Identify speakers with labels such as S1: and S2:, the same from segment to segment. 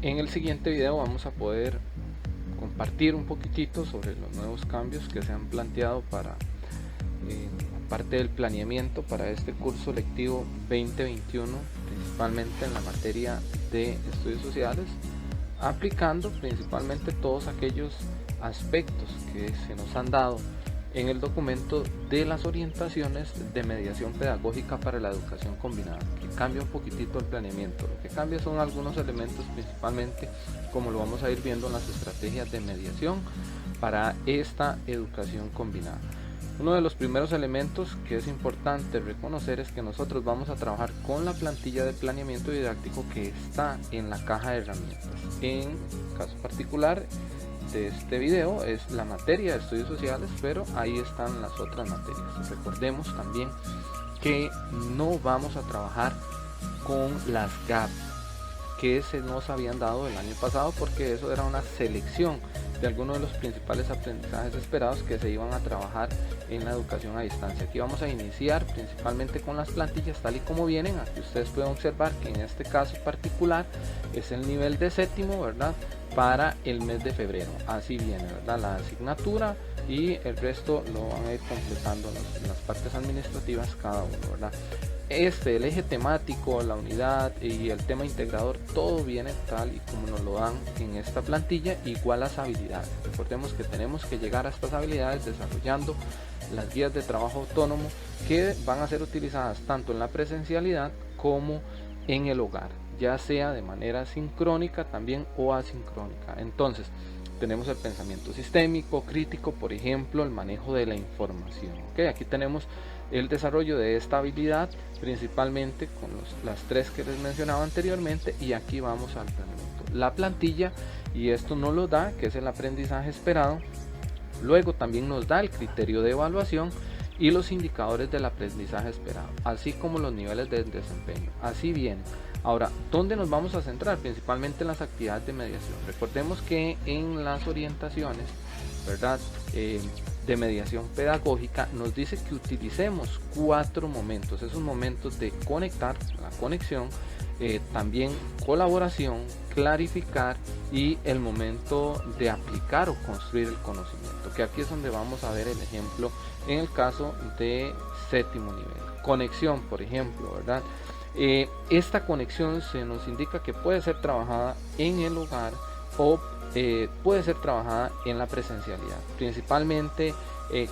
S1: En el siguiente video vamos a poder compartir un poquitito sobre los nuevos cambios que se han planteado para parte del planeamiento para este curso lectivo 2021, principalmente en la materia de estudios sociales, aplicando principalmente todos aquellos aspectos que se nos han dado en el documento de las orientaciones de mediación pedagógica para la educación combinada, que cambia un poquitito el planeamiento. Lo que cambia son algunos elementos, principalmente como lo vamos a ir viendo en las estrategias de mediación para esta educación combinada. Uno de los primeros elementos que es importante reconocer es que nosotros vamos a trabajar con la plantilla de planeamiento didáctico que está en la caja de herramientas. En caso particular de este video es la materia de estudios sociales, pero ahí están las otras materias. Recordemos también que no vamos a trabajar con las GAP que se nos habían dado el año pasado, porque eso era una selección de algunos de los principales aprendizajes esperados que se iban a trabajar en la educación a distancia. Aquí vamos a iniciar principalmente con las plantillas tal y como vienen. Aquí ustedes pueden observar que en este caso particular es el nivel de séptimo, ¿verdad?, para el mes de febrero. Así viene, ¿verdad?, la asignatura, y el resto lo van a ir completando las partes administrativas cada uno, ¿verdad? El eje temático, la unidad y el tema integrador, todo viene tal y como nos lo dan en esta plantilla, igual las habilidades. Recordemos que tenemos que llegar a estas habilidades desarrollando las guías de trabajo autónomo que van a ser utilizadas tanto en la presencialidad como en el hogar, ya sea de manera sincrónica también o asincrónica. Entonces tenemos el pensamiento sistémico, crítico, por ejemplo, el manejo de la información. Aquí tenemos el desarrollo de esta habilidad principalmente con las tres que les mencionaba anteriormente, y aquí vamos al planeamiento. La plantilla, y esto nos lo da, que es el aprendizaje esperado. Luego también nos da el criterio de evaluación y los indicadores del aprendizaje esperado, así como los niveles de desempeño. Así bien, ahora, ¿dónde nos vamos a centrar? Principalmente en las actividades de mediación. Recordemos que en las orientaciones, ¿verdad?, de mediación pedagógica nos dice que utilicemos 4 momentos. Esos momentos de conectar, la conexión, también colaboración, clarificar y el momento de aplicar o construir el conocimiento, que aquí es donde vamos a ver el ejemplo en el caso de séptimo nivel. Conexión, por ejemplo, ¿verdad? Esta conexión se nos indica que puede ser trabajada en el hogar o puede ser trabajada en la presencialidad, principalmente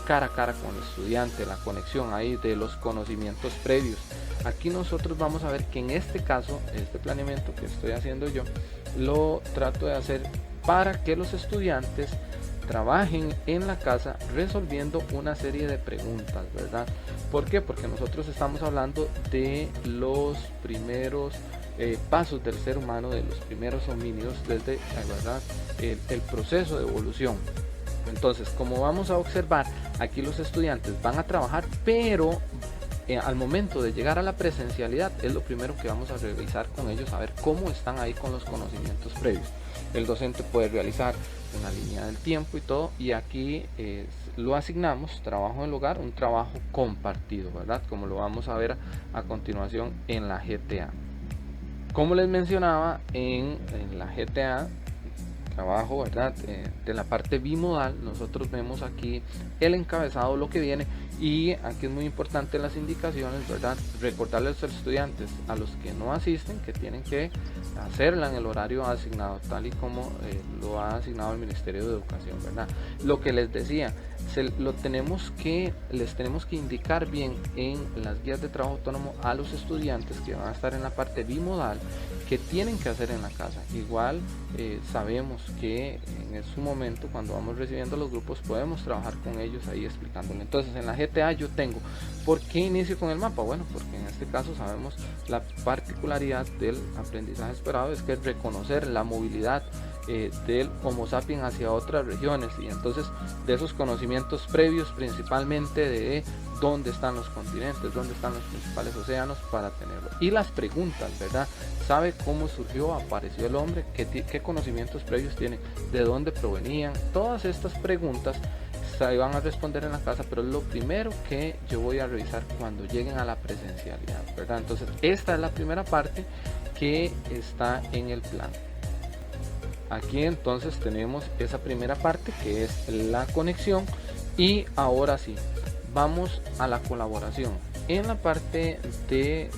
S1: cara a cara con el estudiante, la conexión ahí de los conocimientos previos. Aquí nosotros vamos a ver que en este caso, este planeamiento que estoy haciendo yo, lo trato de hacer para que los estudiantes trabajen en la casa resolviendo una serie de preguntas, ¿verdad? ¿Por qué? Porque nosotros estamos hablando de los primeros pasos del ser humano, de los primeros homínidos desde, ¿verdad?, el proceso de evolución. Entonces, como vamos a observar, aquí los estudiantes van a trabajar, pero al momento de llegar a la presencialidad es lo primero que vamos a revisar con ellos, a ver cómo están ahí con los conocimientos previos. El docente puede realizar una línea del tiempo y todo, y aquí lo asignamos trabajo en el hogar, un trabajo compartido, ¿verdad?, como lo vamos a ver a continuación en la GTA. Como les mencionaba, en la GTA, trabajo, ¿verdad?, de la parte bimodal, nosotros vemos aquí el encabezado, lo que viene, y aquí es muy importante las indicaciones, ¿verdad?, recordarles a los estudiantes, a los que no asisten, que tienen que hacerla en el horario asignado, tal y como lo ha asignado el Ministerio de Educación, ¿verdad? Lo que les decía, les tenemos que indicar bien en las guías de trabajo autónomo a los estudiantes que van a estar en la parte bimodal que tienen que hacer en la casa. Igual sabemos que en su momento, cuando vamos recibiendo los grupos, podemos trabajar con ellos ahí explicándole. Entonces en la GTA yo tengo, ¿por qué inicio con el mapa? Bueno, porque en este caso sabemos la particularidad del aprendizaje esperado es que es reconocer la movilidad del Homo sapiens hacia otras regiones, y entonces de esos conocimientos previos, principalmente de dónde están los continentes, dónde están los principales océanos, para tenerlo. Y las preguntas, ¿verdad? ¿Sabe cómo surgió, apareció el hombre? ¿Qué conocimientos previos tiene? ¿De dónde provenían? Todas estas preguntas se van a responder en la casa, pero es lo primero que yo voy a revisar cuando lleguen a la presencialidad, ¿verdad? Entonces esta es la primera parte que está en el plan. aquí entonces tenemos esa primera parte que es la conexión, y ahora sí, vamos a la colaboración. En la parte de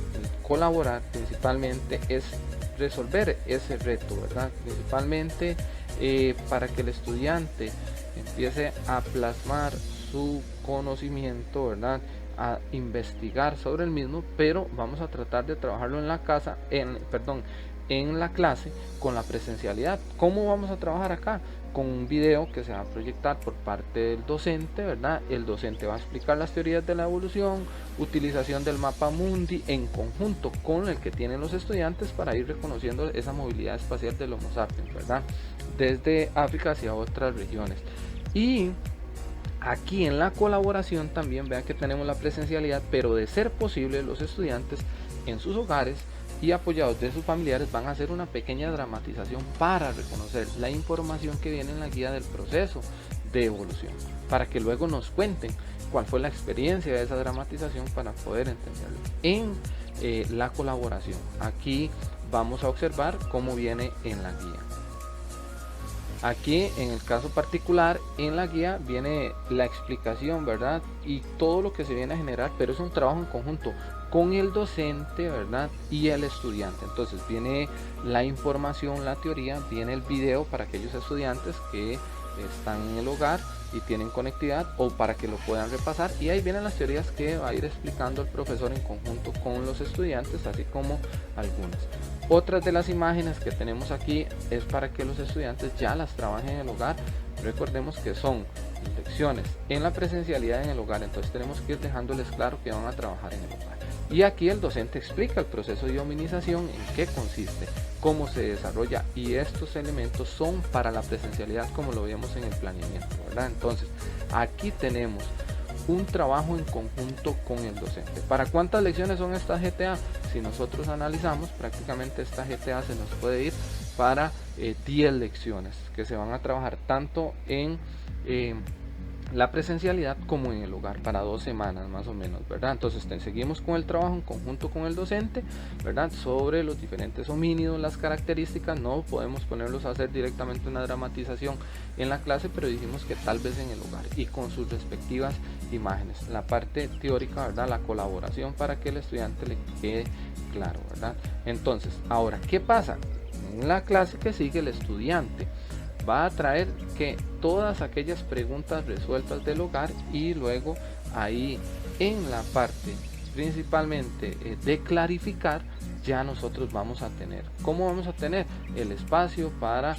S1: colaborar principalmente es resolver ese reto, ¿verdad? Principalmente para que el estudiante empiece a plasmar su conocimiento, ¿verdad? A investigar sobre el mismo, pero vamos a tratar de trabajarlo en la casa, en la clase con la presencialidad. ¿Cómo vamos a trabajar acá? Con un video que se va a proyectar por parte del docente, ¿verdad? El docente va a explicar las teorías de la evolución, utilización del mapa mundi en conjunto con el que tienen los estudiantes para ir reconociendo esa movilidad espacial del Homo sapiens, ¿verdad? Desde África hacia otras regiones. Y aquí en la colaboración también vean que tenemos la presencialidad, pero de ser posible los estudiantes en sus hogares y apoyados de sus familiares van a hacer una pequeña dramatización para reconocer la información que viene en la guía del proceso de evolución, para que luego nos cuenten cuál fue la experiencia de esa dramatización para poder entenderlo. En la colaboración, aquí vamos a observar cómo viene en la guía. Aquí en el caso particular en la guía viene la explicación, ¿verdad? Y todo lo que se viene a generar, pero es un trabajo en conjunto con el docente, ¿verdad? Y el estudiante. Entonces viene la información, la teoría, viene el video para aquellos estudiantes que están en el hogar y tienen conectividad, o para que lo puedan repasar, y ahí vienen las teorías que va a ir explicando el profesor en conjunto con los estudiantes, así como algunas. Otras de las imágenes que tenemos aquí es para que los estudiantes ya las trabajen en el hogar. Recordemos que son lecciones en la presencialidad en el hogar, entonces tenemos que ir dejándoles claro que van a trabajar en el hogar. Y aquí el docente explica el proceso de hominización, en qué consiste, cómo se desarrolla, y estos elementos son para la presencialidad como lo vimos en el planeamiento, ¿verdad? Entonces aquí tenemos un trabajo en conjunto con el docente. ¿Para cuántas lecciones son estas GTA? Si nosotros analizamos, prácticamente esta GTA se nos puede ir para 10 lecciones que se van a trabajar tanto en la presencialidad como en el hogar, para 2 semanas más o menos, ¿verdad? Entonces seguimos con el trabajo en conjunto con el docente, ¿verdad? Sobre los diferentes homínidos, las características. No podemos ponerlos a hacer directamente una dramatización en la clase, pero dijimos que tal vez en el hogar y con sus respectivas imágenes. La parte teórica, ¿verdad? La colaboración para que el estudiante le quede claro, ¿verdad? Entonces, ahora, ¿qué pasa? En la clase que sigue, el estudiante va a traer que todas aquellas preguntas resueltas del hogar, y luego ahí en la parte principalmente de clarificar, ya nosotros vamos a tener, ¿cómo vamos a tener? El espacio para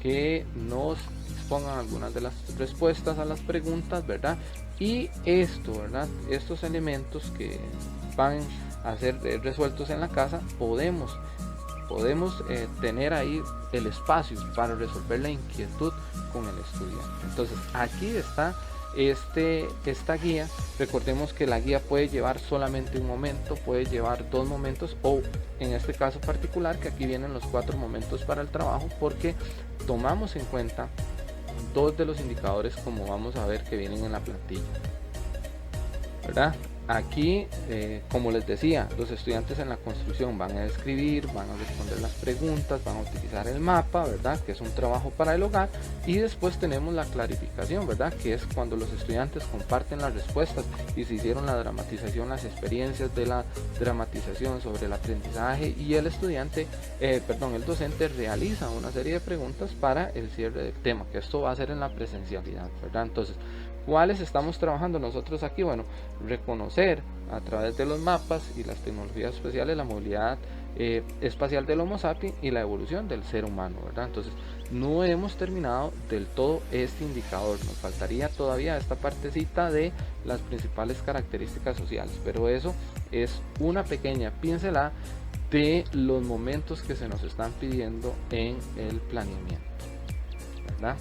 S1: que nos expongan algunas de las respuestas a las preguntas, ¿verdad? Y esto, ¿verdad? Estos elementos que van a ser resueltos en la casa, podemos tener ahí el espacio para resolver la inquietud con el estudiante. Entonces aquí está esta guía. Recordemos que la guía puede llevar solamente un momento, puede llevar 2 momentos, o en este caso particular que aquí vienen los 4 momentos para el trabajo, porque tomamos en cuenta 2 de los indicadores, como vamos a ver que vienen en la plantilla, ¿verdad? Aquí, como les decía, los estudiantes en la construcción van a escribir, van a responder las preguntas, van a utilizar el mapa, ¿verdad? Que es un trabajo para el hogar. Y después tenemos la clarificación, ¿verdad? Que es cuando los estudiantes comparten las respuestas y se hicieron la dramatización, las experiencias de la dramatización sobre el aprendizaje, y el docente realiza una serie de preguntas para el cierre del tema, que esto va a ser en la presencialidad, ¿verdad? Entonces, ¿cuáles estamos trabajando nosotros aquí? Bueno, reconocer a través de los mapas y las tecnologías especiales la movilidad espacial del Homo sapiens y la evolución del ser humano, ¿verdad? Entonces, no hemos terminado del todo este indicador, nos faltaría todavía esta partecita de las principales características sociales, pero eso es una pequeña pincelada de los momentos que se nos están pidiendo en el planeamiento, ¿verdad?